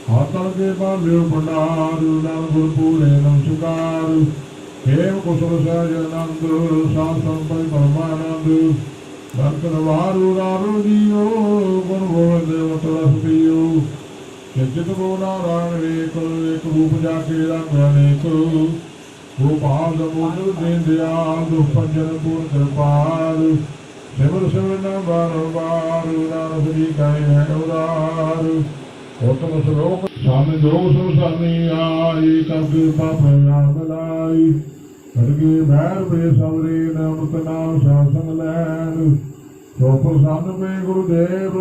हाथल के बाल्यो भंडार नाम गुरपुरे नमस्कार हेम कुशल सहजानंद शासन पर परमानंद दर्शन वारु रारु जियो गुण गोविंद देवतरस पियो चित को नारायण एक रूप जाके रंग अनेक गोपाल समुद्र दीन दयाल दुपंजन पूर्ण कृपाल सिमर सिमर न बार बार नानक जी कहे है उदार उत्तम श्लोक स्वामी जोग सुसानी आई कब कृपा प्रयाग लाई करके बैर पे सवरे नमत नाम शासन लैन सो प्रसन्न पे गुरुदेव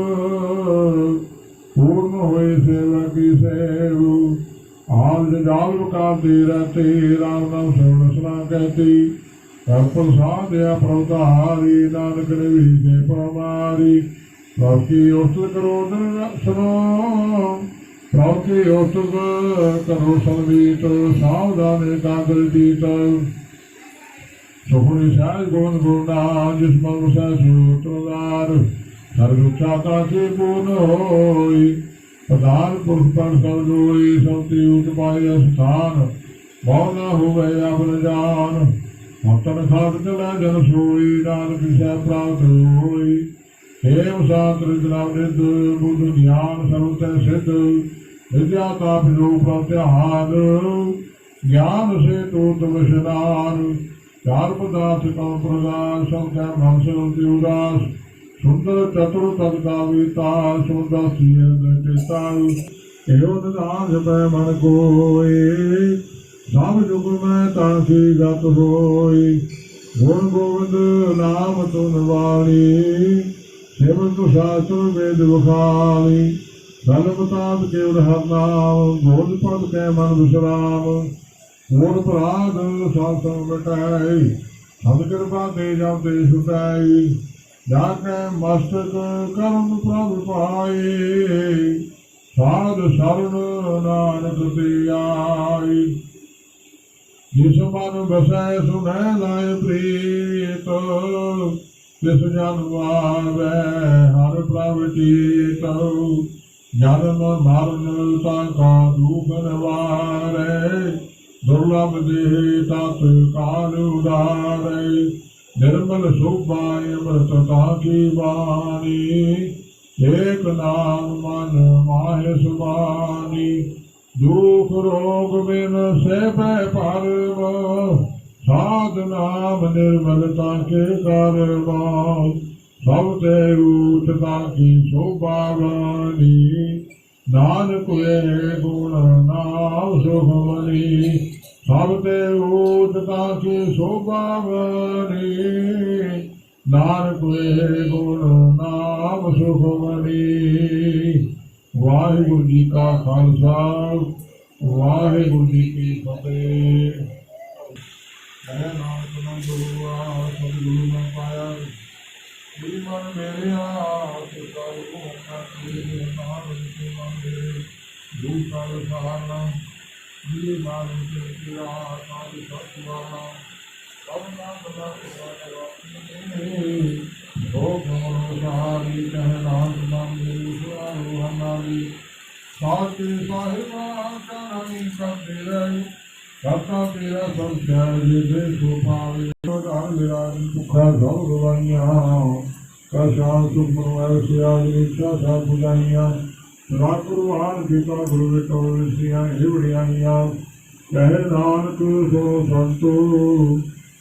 पूर्ण हुए सेवा की सेव आज जाल बकाते रहते राम नाम श्रवण सुना कहती कर प्रसाद या प्रवतारी नानक ने भी से परमारी प्रभु उस्तुत करो सुनो प्रभु की उस्तुत करो संगीत सावधान एकाग्र जीत सुखनी सहज गोविंद गुरुनाम जिस मन से सूत्रधार सर्वोच्चाता से पूर्ण होई प्रधान पुरुष पर सब जोई सबती उठ पाए स्थान मौन हो गए अपन जान मतन खात चला जन सोई नानक से प्राप्त होई हेम शास्त्र जनाब निध बुद्ध ज्ञान सर्वत सिद्ध विद्या का विदो प्रत्याहार ज्ञान से तोत विशनान चार पदार्थ का प्रदान सब क्या भंस उदास सुंदर चतुर तद का वीता सुंदर चिताल एवं दास मैं मन कोई सब जुग में तासी गत होई गुण गोविंद नाम तुन वाली सेवन तो शास्त्र वेद बखाली सर्वताप केवल हर नाम बोध पद के मन विश्राम मोर अपराध शासन मिटाई सद कृपा दे जब दे सुटाई जाके मस्तक कर्म प्रभु पाए साध शरण नानक ते आई जिस मन बसै सुनै लाय प्रीत तिस जन आवे हर प्रभु चीत जन्म मरण ताका दुख निवारै दुर्लभ देह तत् काल उदारै निर्मल शोभाय अमृतता की वाणी एक नाम मन माहे सुबानी दुख रोग बिन से परम साध नाम निर्मलता के कर्म सब ते उठता की शोभा वाणी नानक वे गुण नाम सुखमणि सब ते उठता की शोभा वाणी नानक वे गुण नाम सुखमणि वाहिगुरु जी का खालसा वाहिगुरु जी की फतेह। मैं नानक न गुरुआ सतगुरु न पाया गुरु मन मेरे आस दूसरा सहारा ये मालूम के तेरा साधु सत्वाना सब नाम बना ओ भगवान सहारी कह नाम नाम मेरे सुरारो हमारी साथे साहिबा कहानी करते रहे करता तेरा संसार जे सो पावे तो दान विराज मुखा सब गवाइया कशा सुख मनोय से आज इच्छा सा बुझाइया गुरुवान गीता गुरु बेटो ऋषियाँ हिवड़ियाँ कहे नानक सो संतो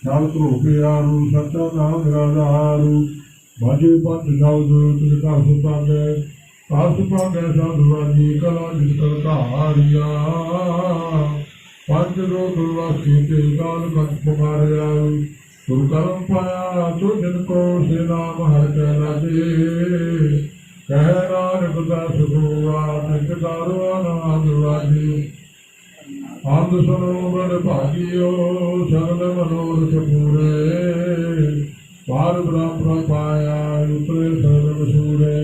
नानक रूपियारू सच्चा नाम निराधारू बाजी पंच शब्द तुझका सुपागे कासुपागे साधुवाजी कला जिसका हारिया पंच दो दुर्वासी के काल कंठ पुकारे आयु गुरु कर्म पाया तो जिनको से नाम हर कहला दे कह नानक दास हुआ निकदारो आनंदवादी आंद सुनो बड़ भागियो सगल मनोरथ पूरे पार ब्रह्म पाया उतरे सर्व सूरे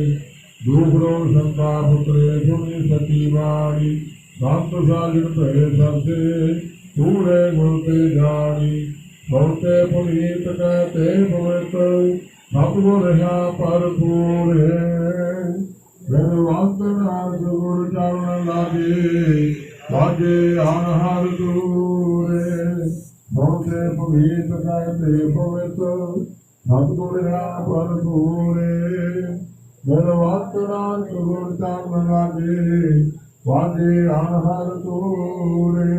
दूसरो शंका पुत्रे सुनी सती वाणी संत साजन भय सबसे पूरे गुरते जानी बहुते पुनीत कहते पवित्र सब रहा पर पूरे ਬਿਨਵੰਤ ਨਾਨਕ ਗੁਰ ਚਰਨ ਲਾਗੇ ਵਾਜੇ ਹਰ ਹਰ ਦੂਰੇ ਬਹੁਤੇ ਪਵਿੱਤ ਕਹਤੇ ਪਵਿੱਤ ਸਤਿਗੁਰ ਪਰ ਪੂਰੇ ਬਿਨਵੰਤ ਨਾਨਕ ਗੁਰ ਚਰਨ ਲਾਗੇ ਵਾਜੇ ਹਰ ਹਰ ਦੂਰੇ।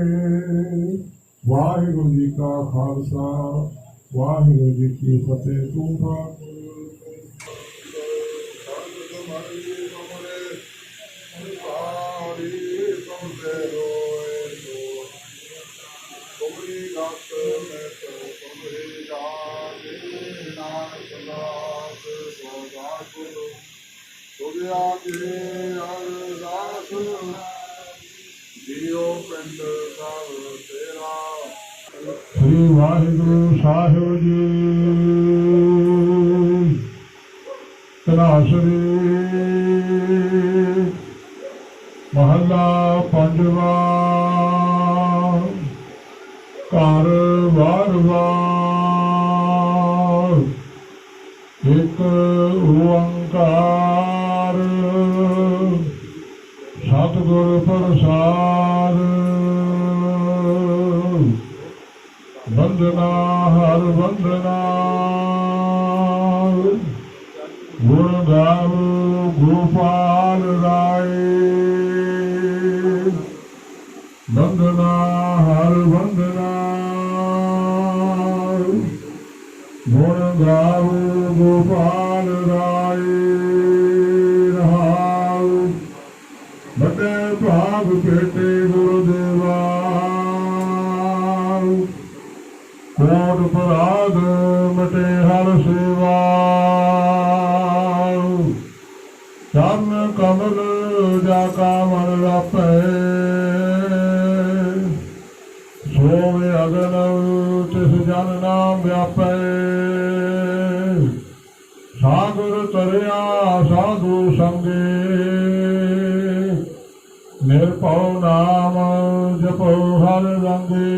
ਵਾਹਿਗੁਰੂ ਜੀ ਕਾ ਖਾਲਸਾ ਵਾਹਿਗੁਰੂ ਜੀ ਕੀ ਫਤਿਹ। ਤੂੰ श्री वाहिगुरु साहिब जी तनासरी महला पंजवा। घर बार बार एक ओंकार सतगुर प्रसाद वंदना हर वंदना गुण गाओ गोपाल राय। वंदना हर वंदना गुण गाओ गोपाल राय। बड़े भाग पेटे गुरुदेवा कोट पराध मटे हर सेवा। चरण कमल जाका मन रापै सोवे अगन तिस जन नाम व्यापै। सागर तरिया साधु संगे निर्भव नाम जपो हर रंगे।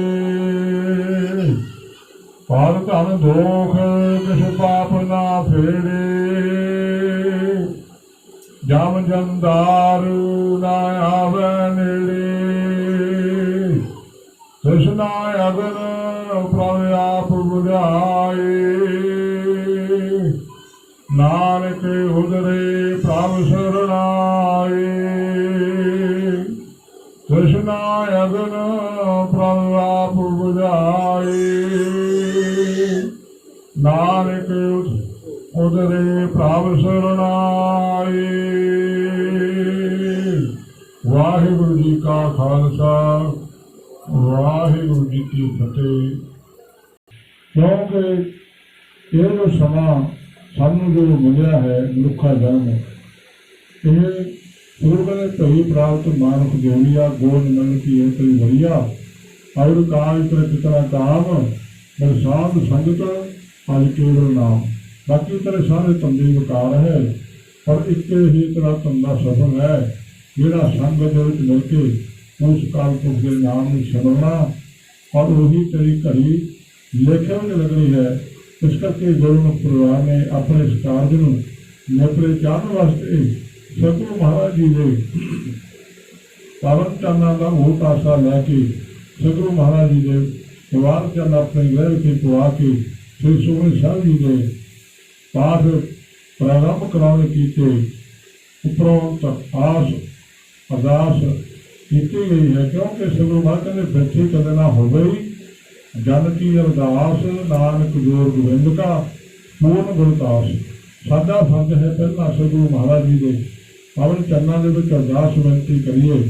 पर धन दोख किस पाप ना फेरे जम जमदार ना आवे नेड़े। कृष्णा अगन प्रभ आप बुझाए नानक उदरे प्रभ शरणाए। कृष्णा अगन प्रभ आप बुझाए नानक उदरे प्रभ शरणाए। वाहिगुरु जी का खालसा वाहिगुरु जी की फतेह। क्योंकि ये जो समा सानू जो मिलिया है मनुखा जन्म ये पूर्व ने कई प्राप्त मानक देविया गोद मन की है कई भैया और काल कर कितना काम बरसात संगत आज केवल नाम। बाकी तरह सारे तंदे विकार है पर एक ही तरह तंदा सफल है जेड़ा संग मिलके उस काल पुरुष के नाम में सुनना और वही तेरी घड़ी लेखे में लग रही है। इस करके गुरु परिवार ने अपने इस कार्य में नेपरे चाहने वास्ते सतगुरु महाराज जी ने पावन चरणों का बहुत आशा लैके सतगुरु महाराज जी ने परिवार चरण अपने ग्रह के पवा के श्री सुखमनी साहब जी ने पाठ प्रारंभ कराने कीते उपरों तक आस अरदास की गई है। क्योंकि सतगुरु महाराज ने बैठे कदे ना हो गई जन की अरदास नानक जोर गोबिंद का पूर्ण गुरदास। साडा फर्ज है पहला सतगुरु महाराज जी के पावन चरणों के विच अरदास बेनती करिए।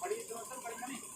बड़ी तो असर पड़ी ना